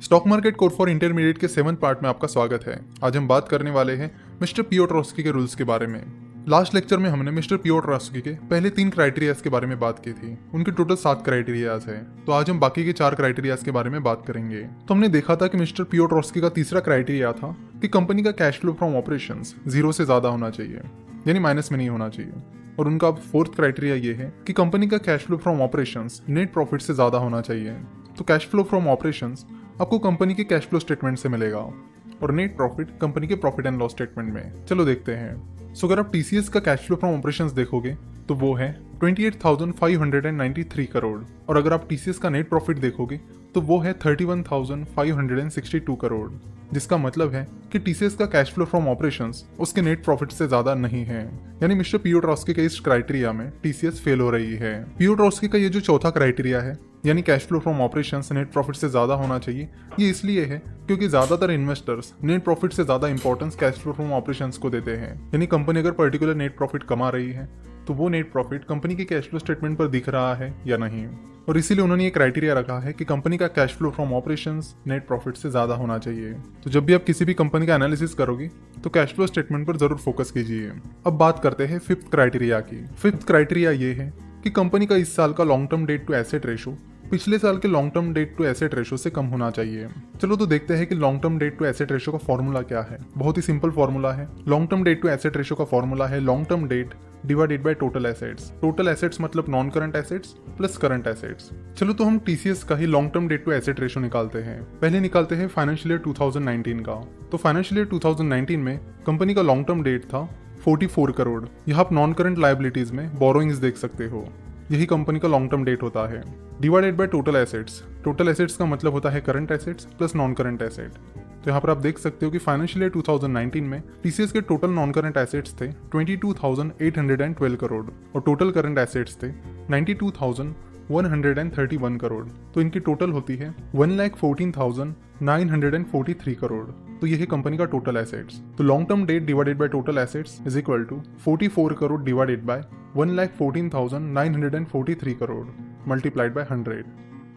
Stock market course for intermediate के 7th part में आपका स्वागत है। आज हम बात करने वाले हैं मिस्टर पियोट्रोस्की के रूल्स के बारे में। लास्ट लेक्चर में हमने मिस्टर पियोट्रोस्की के पहले 3 क्राइटेरियाज के बारे में बात की थी। उनके टोटल 7 क्राइटेरियाज है, तो आज हम बाकी के 4 क्राइटेरियाज के बारे में बात करेंगे। तो हमने देखा था कि मिस्टर पियोट्रोस्की का तीसरा क्राइटेरिया था कि कंपनी का कैश फ्लो फ्रॉम ऑपरेशंस 0 से ज्यादा होना चाहिए, यानी माइनस में नहीं होना चाहिए। और उनका 4th क्राइटेरिया ये है कि कंपनी का cash flow from operations net profit से ज्यादा होना चाहिए। तो कैश फ्लो फ्रॉम ऑपरेशंस आपको कंपनी के कैश फ्लो स्टेटमेंट से मिलेगा और नेट प्रॉफिट कंपनी के प्रॉफिट एंड लॉस स्टेटमेंट में। चलो देखते हैं। सो अगर आप टीसीएस का कैश फ्लो फ्रॉम ऑपरेशंस देखोगे तो वो है 28,593 करोड़, और अगर आप टीसीएस का नेट प्रॉफिट देखोगे तो वो है 31,562 करोड़, जिसका मतलब है कि टीसीएस का कैश फ्लो फ्रॉम ऑपरेशंस उसके नेट प्रॉफिट से ज्यादा नहीं है। यानी मिस्टर पियोट्रोस्की के इस क्राइटेरिया में टीसीएस फेल हो रही है। पियोट्रोस्की का ये जो चौथा क्राइटेरिया है, यानी cash flow from operations net profit से ज्यादा होना चाहिए, ये इसलिए है क्योंकि ज्यादातर इन्वेस्टर्स नेट प्रॉफिट से ज्यादा importance cash flow from operations को देते हैं। यानी कंपनी अगर पर्टिकुलर नेट प्रॉफिट कमा रही है तो वो नेट प्रॉफिट कंपनी के कैश फ्लो स्टेटमेंट पर दिख रहा है या नहीं, और इसीलिए उन्होंने ये क्राइटेरिया रखा है कि कंपनी का cash flow from operations net profit से ज्यादा होना चाहिए। तो जब भी आप किसी भी कंपनी का एनालिसिस करोगे तो कैश फ्लो स्टेटमेंट पर जरूर फोकस कीजिए। अब बात करते हैं 5th क्राइटेरिया की। 5th क्राइटेरिया ये है कि कंपनी का इस साल का long term debt to asset ratio पिछले साल के long term debt to asset ratio से कम होना चाहिए। चलो तो देखते हैं कि long term debt to asset ratio का फॉर्मूला क्या है। बहुत ही सिंपल फॉर्मूला है। Long term debt to asset ratio का फॉर्मूला है long term debt divided by total assets. Total assets मतलब non current assets plus current assets. चलो तो हम टीसीएस का ही long term debt to asset ratio निकालते हैं। पहले निकालते हैं फाइनेंशियल ईयर 2019 का। तो फाइनेंशियल ईयर 2019 में कंपनी का लॉन्ग टर्म डेट था 44 करोड़। यहाँ आप नॉन करंट लायबिलिटीज में बोरोइंग्स देख सकते हो, यही कंपनी का लॉन्ग टर्म डेट होता है। Divided by total assets. Total assets का मतलब होता है current assets plus non current asset. तो यहाँ पर आप देख सकते हो कि फाइनेंशियल ईयर 2019 में टीसीएस के टोटल नॉन करंट एसेट्स थे 22,812 करोड़ और टोटल करंट एसेट्स थे 92,131 करोड़। तो इनकी टोटल होती है 1,14,943 करोड़। तो यही कंपनी का टोटल एसेट्स। तो long term debt divided by total assets is equal to 44 crore divided by 1,14,943 crore multiplied by 100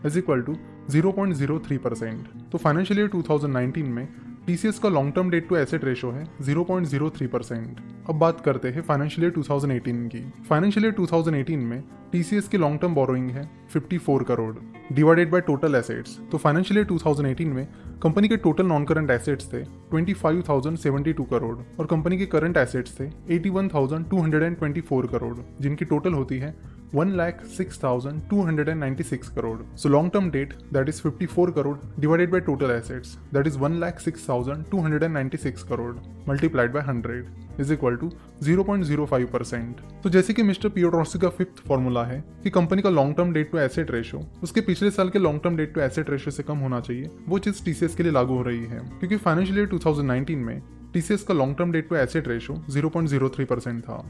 is equal to 0.03%। तो फाइनेंशियल ईयर 2019 में टीसीएस का long term debt to asset ratio है 0.03%। अब बात करते हैं फाइनेंशियल ईयर 2018 की। फाइनेंशियल ईयर 2018 में टीसीएस की लॉन्ग टर्म बोरोइंग है 54 crore divided by total assets. तो फाइनेंशियल ईयर 2018 में कंपनी के टोटल नॉन करंट एसेट्स थे 25,072 करोड़ और कंपनी के करंट एसेट्स थे 81,224 करोड़, जिनकी टोटल होती है 1,06,296 crore. So long term debt that is 54 crore divided by total assets that is 1,06,296 crore multiplied by 100 is equal to 0.05%। तो जैसे कि मिस्टर पियोट्रोस्की का 5th फॉर्मूला है कि कंपनी का long term debt to asset ratio उसके पिछले साल के long term debt to asset ratio से कम होना चाहिए, वो चीज टीसीएस के लिए लागू हो रही है। क्योंकि फाइनेंशियल ईयर 2019 में टीसीएस का long term debt to asset ratio 0.03% था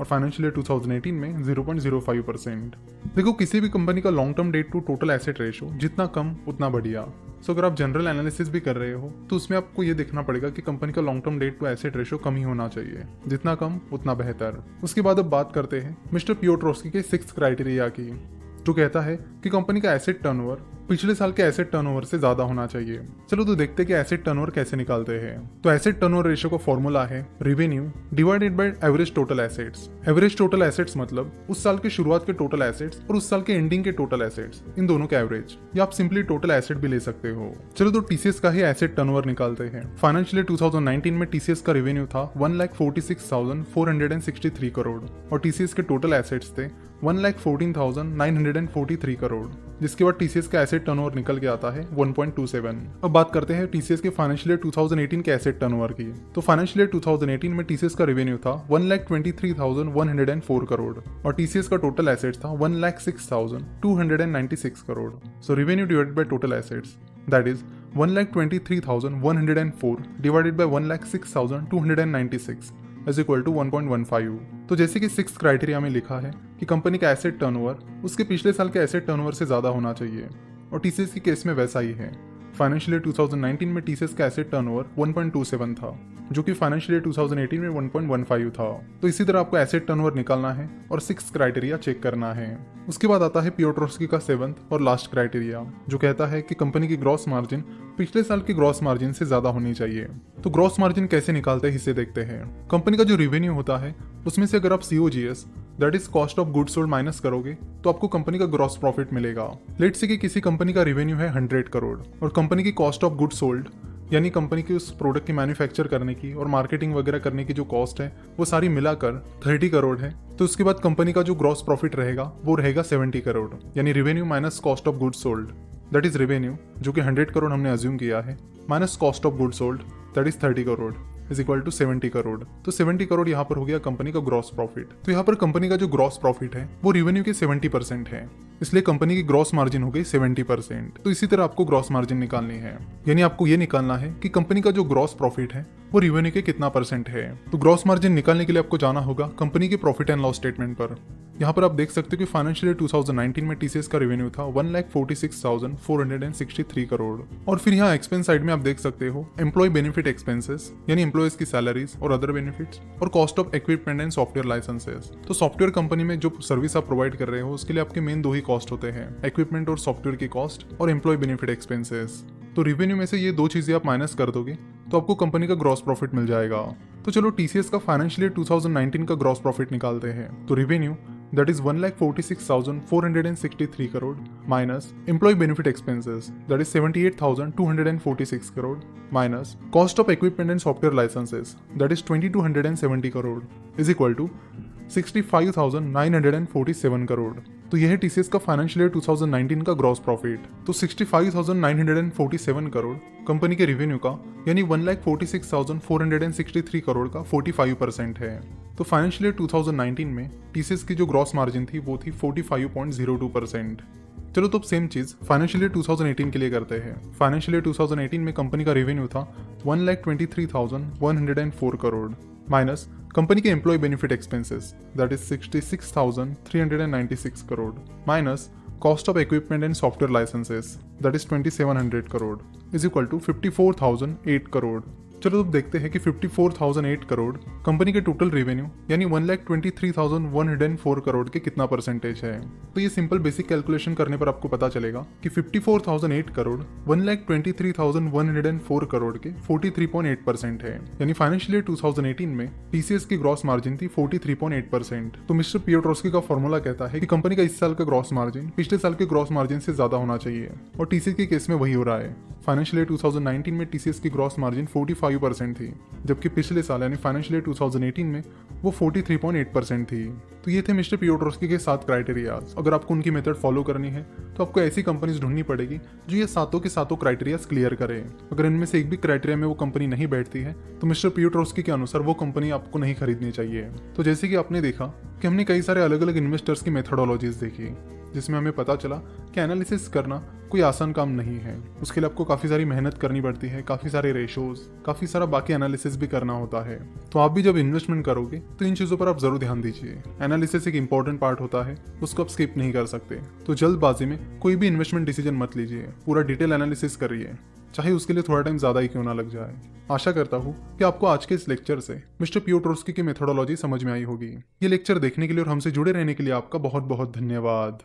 और फाइनेंशियल ईयर 2018 में 0.05%। देखो, किसी भी कंपनी का long term debt to total asset ratio जितना कम उतना बढ़िया। सो अगर आप जनरल एनालिसिस भी कर रहे हो तो उसमें आपको ये देखना पड़ेगा कि कंपनी का long term debt to asset ratio कम ही होना चाहिए, जितना कम उतना बेहतर। उसके बाद अब बात करते हैं मिस्टर पियोट्रोस्की के 6th क्राइटेरिया की, जो कहता है कि कंपनी का एसेट टर्नओवर पिछले साल के एसेट टर्नओवर से ज्यादा होना चाहिए। चलो तो देखते हैं कि एसेट टर्नओवर कैसे निकालते हैं। तो एसेट टर्नओवर रेशियो का फॉर्मूला है revenue divided by average total assets. Average total assets मतलब उस साल के शुरुआत के टोटल एसेट्स और उस साल के एंडिंग के टोटल एसेट्स, इन दोनों के एवरेज, या आप सिंपली टोटल एसेट भी ले सकते हो। चलो तो टीसीएस का ही एसेट टर्नओवर निकालते हैं। फाइनेंशियल ईयर 2019 में टीसीएस का रेवेन्यू था 1,46,463 करोड़ और टीसीएस के टोटल एसेट्स थे 1,14,943 करोड़, जिसके बाद टीसीएस का एसेट टर्नओवर निकल के आता है 1.27। अब बात करते हैं टीसीएस के फाइनेंशियल ईयर 2018 के एसेट टर्नओवर की। तो फाइनेंशियल ईयर 2018 में टीसीएस का रेवेन्यू था 1,23,104 करोड़ और टीसीएस का टोटल एसेट्स था 1,06,296 crore. So revenue divided by total assets that is 1,23,104 divided by 1,06,296 is equal to 1.15। तो जैसे कि 6th क्राइटेरिया में लिखा है कि कंपनी का एसेट टर्नओवर उसके पिछले साल के एसेट टर्नओवर से ज्यादा होना चाहिए, और टीसीएस के केस में वैसा ही है। फाइनेंशियल ईयर 2019 में टीसीएस का एसेट टर्नओवर 1.27 था, जो कि फाइनेंशियल ईयर 2018 में 1.15 था। तो इसी तरह आपको एसेट टर्नओवर निकालना है और 6 क्राइटेरिया चेक करना है। उसके बाद आता है पियोट्रोस्की का 7th और लास्ट क्राइटेरिया, जो कहता है कि कंपनी की ग्रॉस मार्जिन पिछले साल की ग्रॉस मार्जिन से ज्यादा होनी चाहिए। तो ग्रॉस मार्जिन कैसे निकालते हैं इसे देखते हैं। कंपनी का जो रेवेन्यू होता है उसमें से अगर आप COGS that is cost of goods sold minus करोगे तो आपको कंपनी का ग्रॉस प्रॉफिट मिलेगा। लेट्स से कि किसी कंपनी का रेवेन्यू है 100 करोड़ और कंपनी की कॉस्ट ऑफ गुड्स सोल्ड यानी कंपनी की उस प्रोडक्ट की मैन्युफैक्चर करने की और मार्केटिंग वगैरह करने की जो कॉस्ट है वो सारी मिलाकर 30 करोड़ है। तो उसके बाद कंपनी का जो ग्रॉस प्रॉफिट रहेगा वो रहेगा 70 करोड़, यानी revenue minus cost of goods sold that is revenue जो कि 100 करोड़ हमने अज्यूम किया है minus cost of goods sold that is 30 crore is equal to 70 crore. तो 70 करोड़ यहाँ पर हो गया कंपनी का ग्रॉस प्रॉफिट। तो यहाँ पर कंपनी का जो ग्रॉस प्रॉफिट है वो रेवेन्यू के 70% है, इसलिए कंपनी की ग्रॉस मार्जिन हो गई 70%। तो इसी तरह आपको ग्रॉस मार्जिन निकालनी है, यानी आपको ये निकालना है कि कंपनी का जो ग्रॉस प्रॉफिट है वो रेवेन्यू के कितना परसेंट है। तो ग्रॉस मार्जिन निकालने के लिए आपको जाना होगा कंपनी के प्रॉफिट एंड लॉस स्टेटमेंट पर। यहाँ पर आप देख सकते हो कि फाइनेंशियल ईयर 2019 में टीसीएस का रेवेन्यू था 1,46,463 करोड़। और फिर यहाँ एक्सपेंस साइड में आप देख सकते हो एम्प्लॉय बेनिफिट एक्सपेंसेस यानी एम्प्लॉयज की सैलरीज और अदर बेनिफिट्स और cost of equipment and software licenses. तो सॉफ्टवेयर कंपनी में जो सर्विस आप प्रोवाइड कर रहे हो उसके लिए आपके मेन 2 ही कॉस्ट होते हैं, इक्विपमेंट और सॉफ्टवेयर की कॉस्ट और एम्प्लॉय बेनिफिट एक्सपेंसेस। तो रेवेन्यू में से ये 2 चीजें आप माइनस कर दोगे तो आपको कंपनी का ग्रॉस प्रॉफिट मिल जाएगा। तो चलो टीसीएस का फाइनेंशियल ईयर 2019 का ग्रॉस प्रॉफिट निकालते हैं। तो revenue that is 1,46,463 crore minus employ benefit expenses that is 78,246 crore minus cost of equipment and software licenses that is 2,270 crore is equal to 65,947 crore. तो यह है टीसीएस का फाइनेंशियल ईयर 2019 का ग्रॉस प्रॉफिट। तो 65,947 करोड़ कंपनी के रेवेन्यू का यानी 1,46,463 करोड़ का 45% है। तो फाइनेंशियल ईयर 2019 में टीसीएस की जो ग्रॉस मार्जिन थी वो थी 45.02%। चलो तो सेम चीज फाइनेंशियल ईयर 2018 के लिए करते हैं। फाइनेंशियल ईयर 2018 में कंपनी का रेवेन्यू था 1,23,104 करोड़ माइनस कंपनी के employ benefit expenses that is 66,396 crore minus cost of equipment and software licenses that is 2,700 crore is equal to 54,008 crore. चलो अब देखते हैं कि 54,008 करोड़ कंपनी के टोटल रेवेन्यू यानी 1,23,104 करोड़ के कितना परसेंटेज है। तो ये सिंपल बेसिक कैलकुलेशन करने पर आपको पता चलेगा कि 54,008 करोड़ 1,23,104 करोड़ के 43.8% है, यानी फाइनेंशियल ईयर 2018 में टीसीएस की ग्रॉस मार्जिन थी 43.8%। तो मिस्टर पियोट्रोस्की का फॉर्मूला कहता है कि कंपनी का इस साल का ग्रॉस मार्जिन पिछले साल के ग्रॉस मार्जिन से ज्यादा होना चाहिए और टीसीएस के केस में वही हो रहा है। फाइनेंशियल ईयर 2019 में टीसीएस की ग्रॉस मार्जिन 45% थी, जबकि पिछले साल यानी फाइनेंशियल ईयर 2018 में वो 43.8% थी। तो ये थे मिस्टर पियोट्रोस्की के 7 क्राइटेरियाज। अगर आपको उनकी मेथड फॉलो करनी है तो आपको ऐसी कंपनीज ढूंढनी पड़ेगी जो ये सातों के सातों क्राइटेरियाज क्लियर करे। अगर इनमें से एक भी क्राइटेरिया में वो कंपनी नहीं बैठती है तो मिस्टर पियोट्रोस्की के अनुसार वो कंपनी आपको नहीं खरीदनी चाहिए। तो जैसे कि आपने देखा कि हमने कई सारे अलग अलग इन्वेस्टर्स की मेथडोलॉजीज देखी, जिसमें हमें पता चला कि एनालिसिस करना कोई आसान काम नहीं है। उसके लिए आपको काफ़ी सारी मेहनत करनी पड़ती है, काफ़ी सारे रेशोज, काफ़ी सारा बाकी एनालिसिस भी करना होता है। तो आप भी जब इन्वेस्टमेंट करोगे तो इन चीज़ों पर आप जरूर ध्यान दीजिए। एनालिसिस एक इंपॉर्टेंट पार्ट होता है, उसको आप स्किप नहीं कर सकते। तो जल्दबाजी में कोई भी इन्वेस्टमेंट डिसीजन मत लीजिए, पूरा डिटेल एनालिसिस करिए, चाहे उसके लिए थोड़ा टाइम ज़्यादा ही क्यों ना लग जाए। आशा करता हूँ कि आपको आज के इस लेक्चर से मिस्टर पियोट्रोस्की की मेथोडोलॉजी समझ में आई होगी। ये लेक्चर देखने के लिए और हमसे जुड़े रहने के लिए आपका बहुत बहुत धन्यवाद।